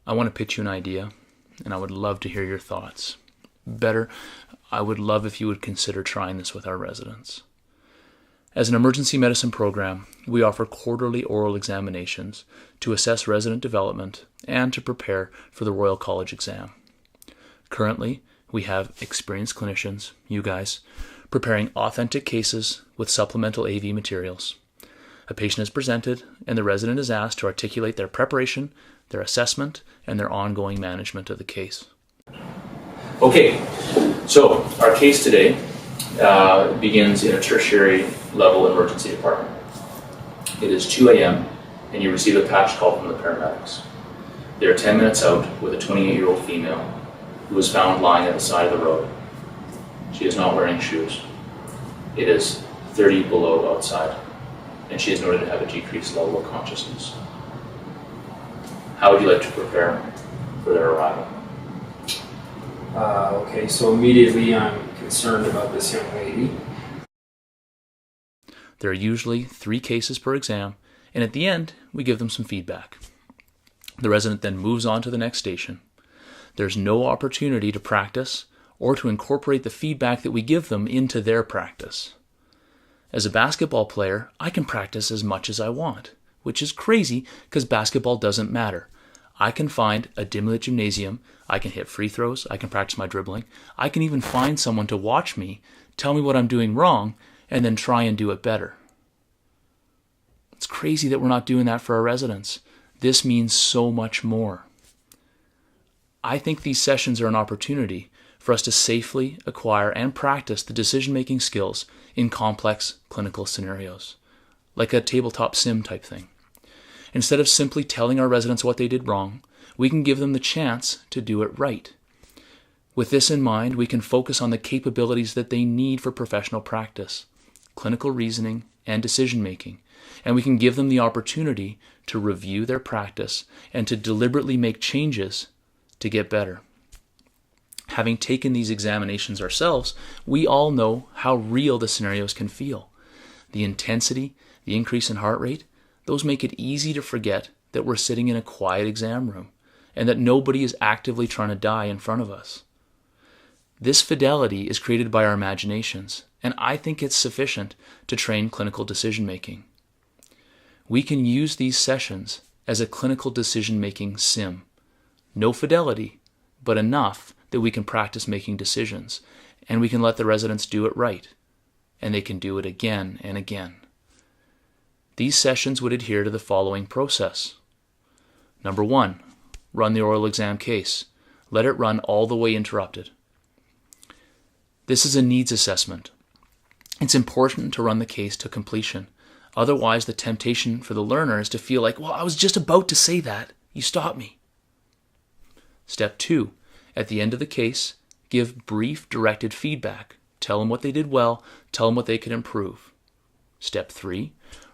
I want to pitch you an idea, and I would love to hear your thoughts. Better, I would love if you would consider trying this with our residents. As an emergency medicine program, we offer quarterly oral examinations to assess resident development and to prepare for the Royal College exam. Currently, we have experienced clinicians, you guys, preparing authentic cases with supplemental AV materials. A patient is presented, and the resident is asked to articulate their preparation, their assessment, and their ongoing management of the case. Okay, so our case today begins in a tertiary level emergency department. It is 2 a.m. and you receive a patch call from the paramedics. They are 10 minutes out with a 28-year-old female who was found lying at the side of the road. She is not wearing shoes. It is 30 below outside, and she is noted to have a decreased level of consciousness. How would you like to prepare for their arrival? Okay, so immediately I'm concerned about this young lady. There are usually 3 cases per exam, and at the end, we give them some feedback. The resident then moves on to the next station. There's no opportunity to practice or to incorporate the feedback that we give them into their practice. As a basketball player, I can practice as much as I want, which is crazy because basketball doesn't matter. I can find a dimly lit gymnasium, I can hit free throws, I can practice my dribbling, I can even find someone to watch me, tell me what I'm doing wrong, and then try and do it better. It's crazy that we're not doing that for our residents. This means so much more. I think these sessions are an opportunity for us to safely acquire and practice the decision-making skills in complex clinical scenarios, like a tabletop sim type thing. Instead of simply telling our residents what they did wrong, we can give them the chance to do it right. With this in mind, we can focus on the capabilities that they need for professional practice, clinical reasoning, and decision-making, and we can give them the opportunity to review their practice and to deliberately make changes to get better. Having taken these examinations ourselves, we all know how real the scenarios can feel. The intensity, the increase in heart rate, those make it easy to forget that we're sitting in a quiet exam room and that nobody is actively trying to die in front of us. This fidelity is created by our imaginations, and I think it's sufficient to train clinical decision-making. We can use these sessions as a clinical decision-making sim. No fidelity, but enough that we can practice making decisions, and we can let the residents do it right, and they can do it again and again. These sessions would adhere to the following process. Number 1, run the oral exam case. Let it run all the way interrupted. This is a needs assessment. It's important to run the case to completion. Otherwise, the temptation for the learner is to feel like, well, I was just about to say that. You stopped me. Step 2, at the end of the case, give brief directed feedback. Tell them what they did well. Tell them what they could improve. Step 3,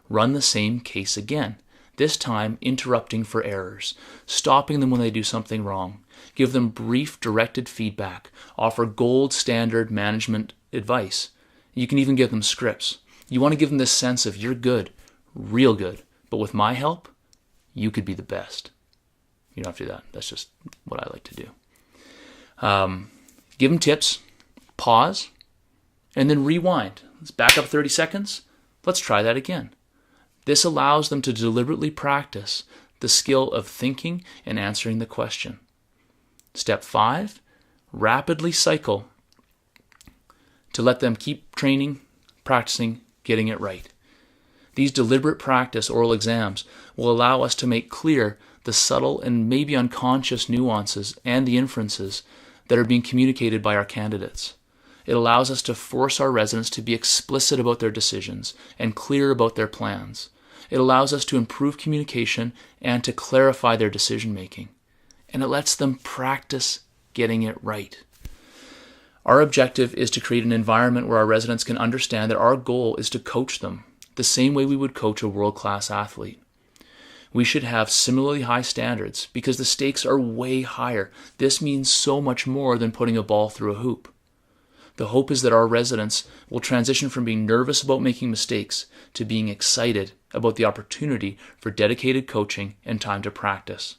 run the same case again, this time interrupting for errors, stopping them when they do something wrong. Give them brief directed feedback. Offer gold standard management advice. You can even give them scripts. You want to give them this sense of you're good, real good, but with my help, you could be the best. You don't have to do that. That's just what I like to do. Give them tips, pause, and then rewind. Let's back up 30 seconds. Let's try that again. This allows them to deliberately practice the skill of thinking and answering the question. Step 5, rapidly cycle to let them keep training, practicing, getting it right. These deliberate practice oral exams will allow us to make clear the subtle and maybe unconscious nuances and the inferences that are being communicated by our candidates. It allows us to force our residents to be explicit about their decisions and clear about their plans. It allows us to improve communication and to clarify their decision-making. And it lets them practice getting it right. Our objective is to create an environment where our residents can understand that our goal is to coach them the same way we would coach a world-class athlete. We should have similarly high standards because the stakes are way higher. This means so much more than putting a ball through a hoop. The hope is that our residents will transition from being nervous about making mistakes to being excited about the opportunity for dedicated coaching and time to practice.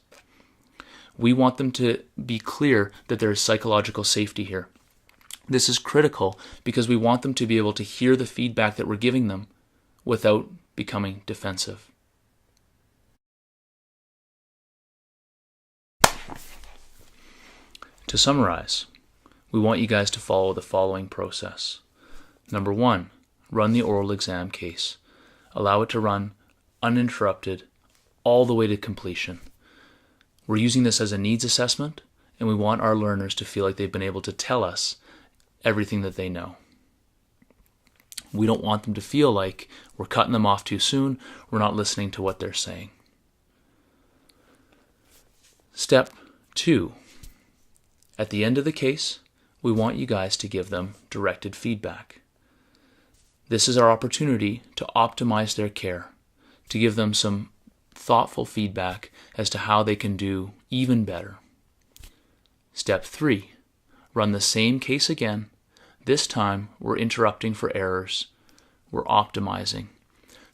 We want them to be clear that there is psychological safety here. This is critical because we want them to be able to hear the feedback that we're giving them without becoming defensive. To summarize, we want you guys to follow the following process. Number 1, run the oral exam case. Allow it to run uninterrupted all the way to completion. We're using this as a needs assessment, and we want our learners to feel like they've been able to tell us everything that they know. We don't want them to feel like we're cutting them off too soon, we're not listening to what they're saying. Step 2. At the end of the case, we want you guys to give them directed feedback. This is our opportunity to optimize their care, to give them some thoughtful feedback as to how they can do even better. Step 3. Run the same case again. This time, we're interrupting for errors. We're optimizing.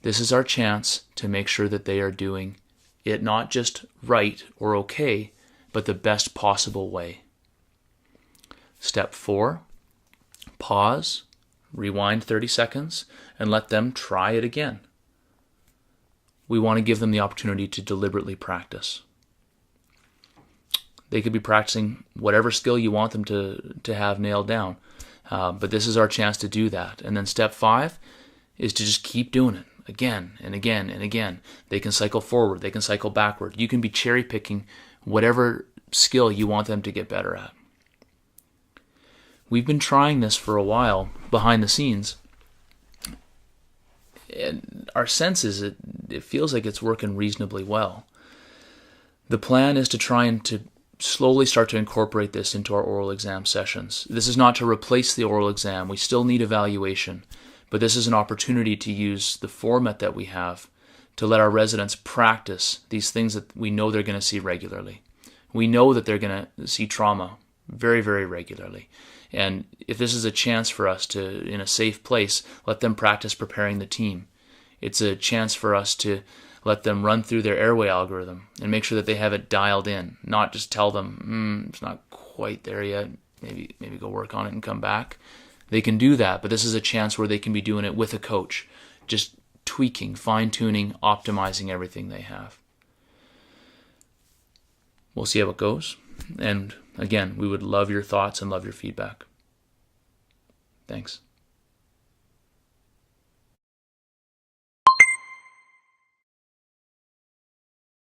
This is our chance to make sure that they are doing it not just right or okay, but the best possible way. Step 4. Pause, rewind 30 seconds, and let them try it again. We want to give them the opportunity to deliberately practice. They could be practicing whatever skill you want them to have nailed down. But this is our chance to do that. And then step 5 is to just keep doing it again and again and again. They can cycle forward. They can cycle backward. You can be cherry picking whatever skill you want them to get better at. We've been trying this for a while behind the scenes. And our sense is it feels like it's working reasonably well. The plan is to try and to slowly start to incorporate this into our oral exam sessions. This is not to replace the oral exam. We still need evaluation, but this is an opportunity to use the format that we have to let our residents practice these things that we know they're going to see regularly. We know that they're going to see trauma very, very regularly. And if this is a chance for us to, in a safe place, let them practice preparing the team, it's a chance for us to let them run through their airway algorithm and make sure that they have it dialed in, not just tell them, it's not quite there yet, maybe go work on it and come back. They can do that, but this is a chance where they can be doing it with a coach, just tweaking, fine-tuning, optimizing everything they have. We'll see how it goes. And again, we would love your thoughts and love your feedback. Thanks.